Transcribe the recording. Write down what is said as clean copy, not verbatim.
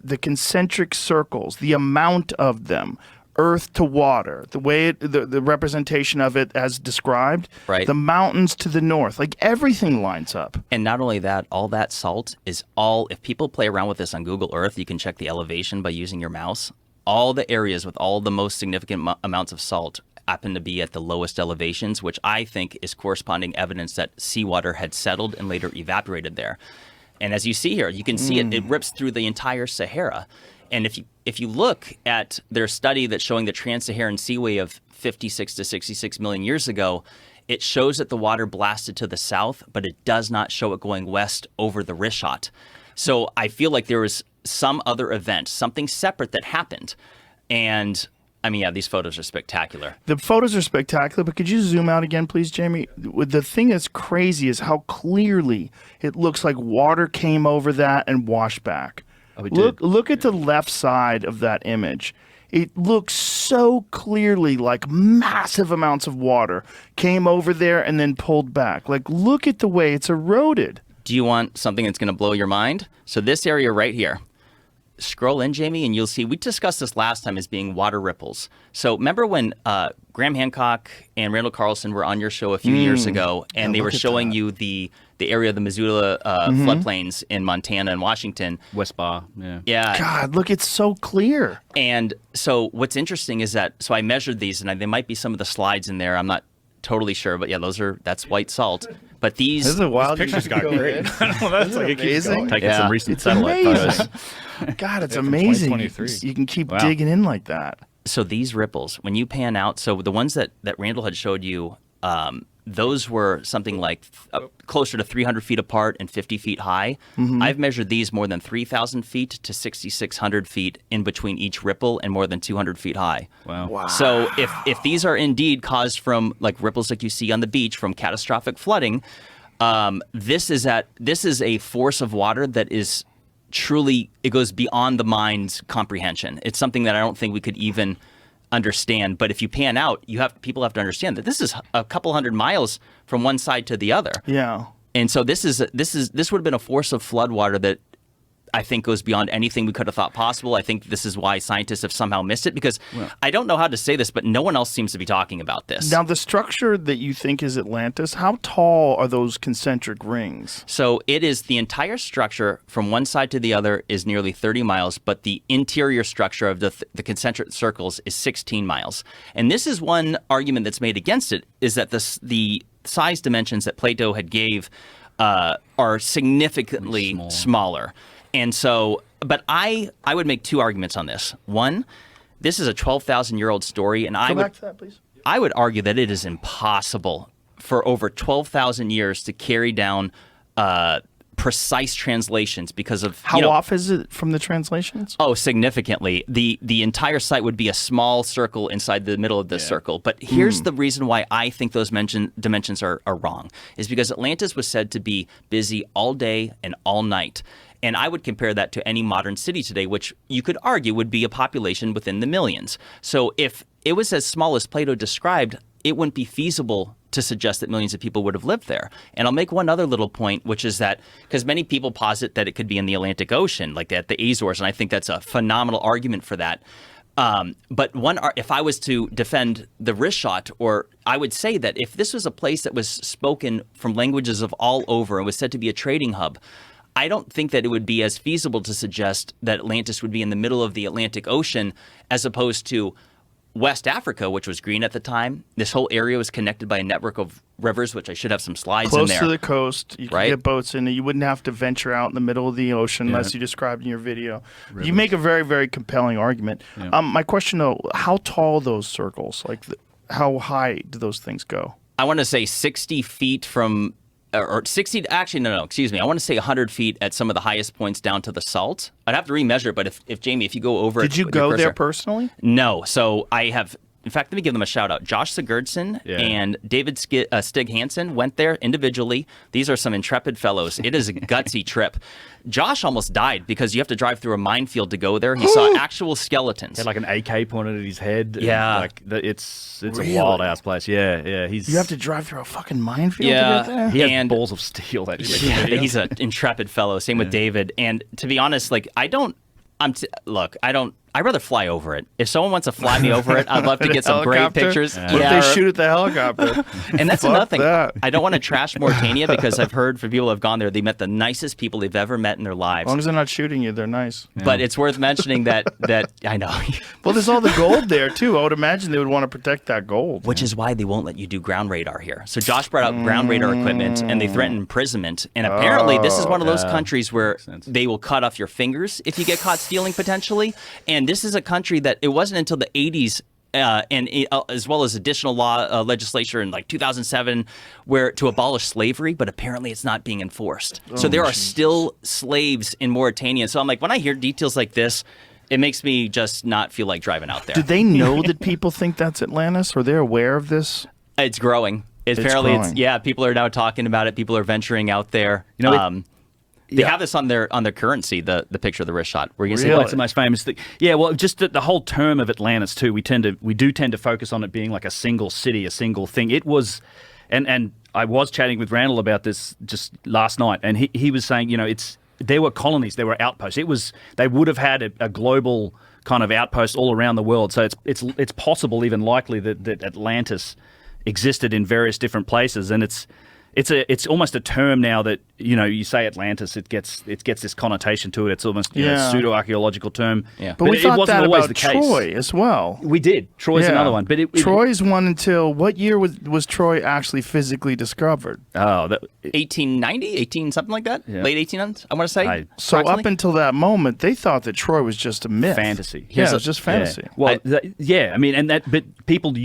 the concentric circles, the amount of them, earth to water, the way the representation of it as described, right. The mountains to the north, like everything lines up. And not only that, all that salt is all, if people play around with this on Google Earth, you can check the elevation by using your mouse. All the areas with all the most significant amounts of salt happen to be at the lowest elevations, which I think is corresponding evidence that seawater had settled and later evaporated there. And as you see here, you can see it rips through the entire Sahara. And if you look at their study that's showing the trans-Saharan seaway of 56 to 66 million years ago, it shows that the water blasted to the south, but it does not show it going west over the Rishat. So I feel like there was some other event, something separate that happened. And I mean, yeah, these photos are spectacular. The photos are spectacular, but could you zoom out again, please, Jamie? The thing that's crazy is how clearly it looks like water came over that and washed back. Oh, it did. Look at the left side of that image. It looks so clearly like massive amounts of water came over there and then pulled back. Like, look at the way it's eroded. Do you want something that's going to blow your mind? So this area right here. Scroll in, Jamie, and you'll see, we discussed this last time as being water ripples. So remember when Graham Hancock and Randall Carlson were on your show a few years ago, and they were showing you the area of the Missoula floodplains in Montana and Washington. West Bar, yeah. Yeah. God, look, it's so clear. And so what's interesting is that, so I measured these, and there might be some of the slides in there. I'm not totally sure, but yeah, that's white salt. But these... This is a wild pictures got great. That's like amazing. Taking some recent It's satellite amazing. photos. God, it's from amazing. 2023. You can keep digging in like that. So these ripples, when you pan out, so the ones that Randall had showed you, those were something like closer to 300 feet apart and 50 feet high. I've measured these more than 3,000 feet to 6,600 feet in between each ripple and more than 200 feet high. Wow. So if these are indeed caused from like ripples like you see on the beach from catastrophic flooding, this is a force of water that is truly, it goes beyond the mind's comprehension. It's something that I don't think we could even understand. But if you pan out, people have to understand that this is a couple hundred miles from one side to the other. Yeah. And so this would have been a force of flood water that I think goes beyond anything we could have thought possible. I think this is why scientists have somehow missed it, because I don't know how to say this, but no one else seems to be talking about this. Now, the structure that you think is Atlantis, how tall are those concentric rings? So it is, the entire structure from one side to the other is nearly 30 miles, but the interior structure of the concentric circles is 16 miles. And this is one argument that's made against it, is that the size dimensions that Plato had gave are significantly smaller. And so, but I would make two arguments on this. One, this is a 12,000-year-old story, and Go back to that, please. I would argue that it is impossible for over 12,000 years to carry down precise translations because of... How off is it from the translations? Oh, significantly. The entire site would be a small circle inside the middle of this circle. But here's the reason why I think those dimensions are wrong, is because Atlantis was said to be busy all day and all night. And I would compare that to any modern city today, which you could argue would be a population within the millions. So if it was as small as Plato described, it wouldn't be feasible to suggest that millions of people would have lived there. And I'll make one other little point, which is that, because many people posit that it could be in the Atlantic Ocean, like at the Azores, and I think that's a phenomenal argument for that. But if I was to defend the Rishat, or I would say that if this was a place that was spoken from languages of all over and was said to be a trading hub, I don't think that it would be as feasible to suggest that Atlantis would be in the middle of the Atlantic Ocean as opposed to West Africa, which was green at the time. This whole area was connected by a network of rivers, which I should have some slides in there. Close to the coast. You could get boats in it. You wouldn't have to venture out in the middle of the ocean as you described in your video. Rivers. You make a very, very compelling argument. Yeah. My question, though, how tall are those circles? Like, how high do those things go? I want to say 60 feet from... Or 60, actually, no, excuse me. I want to say 100 feet at some of the highest points down to the salt. I'd have to remeasure, but if Jamie, if you go over Did you go there personally? No. So I have, in fact, let me give them a shout out. Josh Sigurdsson and David Stig Hansen went there individually. These are some intrepid fellows. It is a gutsy trip. Josh almost died because you have to drive through a minefield to go there. He saw actual skeletons. He had like an AK pointed at his head. Yeah. Like it's really? A wild ass place. Yeah. You have to drive through a fucking minefield to get there? He has balls of steel. He's an intrepid fellow. Same with David. And to be honest, like I don't Look, I'd rather fly over it. If someone wants to fly me over it, I'd love to get some great Helicopter? pictures. What if they shoot at the helicopter? And that's Fuck another thing. that. I don't want to trash Mauritania because I've heard from people who have gone there, they met the nicest people they've ever met in their lives. As long as they're not shooting you, they're nice. But it's worth mentioning that I know. Well, there's all the gold there, too. I would imagine they would want to protect that gold. Which is why they won't let you do ground radar here. So Josh brought out ground radar equipment, and they threaten imprisonment. And apparently, this is one of those countries where they will cut off your fingers if you get caught stealing potentially. And this is a country that it wasn't until the 80s. As well as additional legislation in like 2007 where to abolish slavery, but apparently it's not being enforced. So there are still slaves in Mauritania. So I'm like, when I hear details like this, it makes me just not feel like driving out there. Do they know that people think that's Atlantis? Are they aware of this? It's growing. Apparently, people are now talking about it. People are venturing out there. You know, they have this on their currency, the picture of the wrist shot. Where you Really? say, That's the most famous thing. Yeah, well, just the whole term of Atlantis too. We do tend to focus on it being like a single city, a single thing. It was, and I was chatting with Randall about this just last night, and he was saying, you know, there were colonies, there were outposts. They would have had a global kind of outpost all around the world. So it's possible, even likely, that Atlantis existed in various different places, and it's almost a term now that, you know, you say Atlantis, it gets this connotation to it. It's almost a pseudo-archaeological term. Yeah. But we it thought wasn't that always about the case. Troy as well. We did. Troy's another one. But Troy's one until what year was Troy actually physically discovered? 1890, something like that? Yeah. Late 1800s, I want to say. So up approximately? until that moment, they thought that Troy was just a myth. fantasy. Yeah, it was just fantasy. Yeah. Well, I mean, but people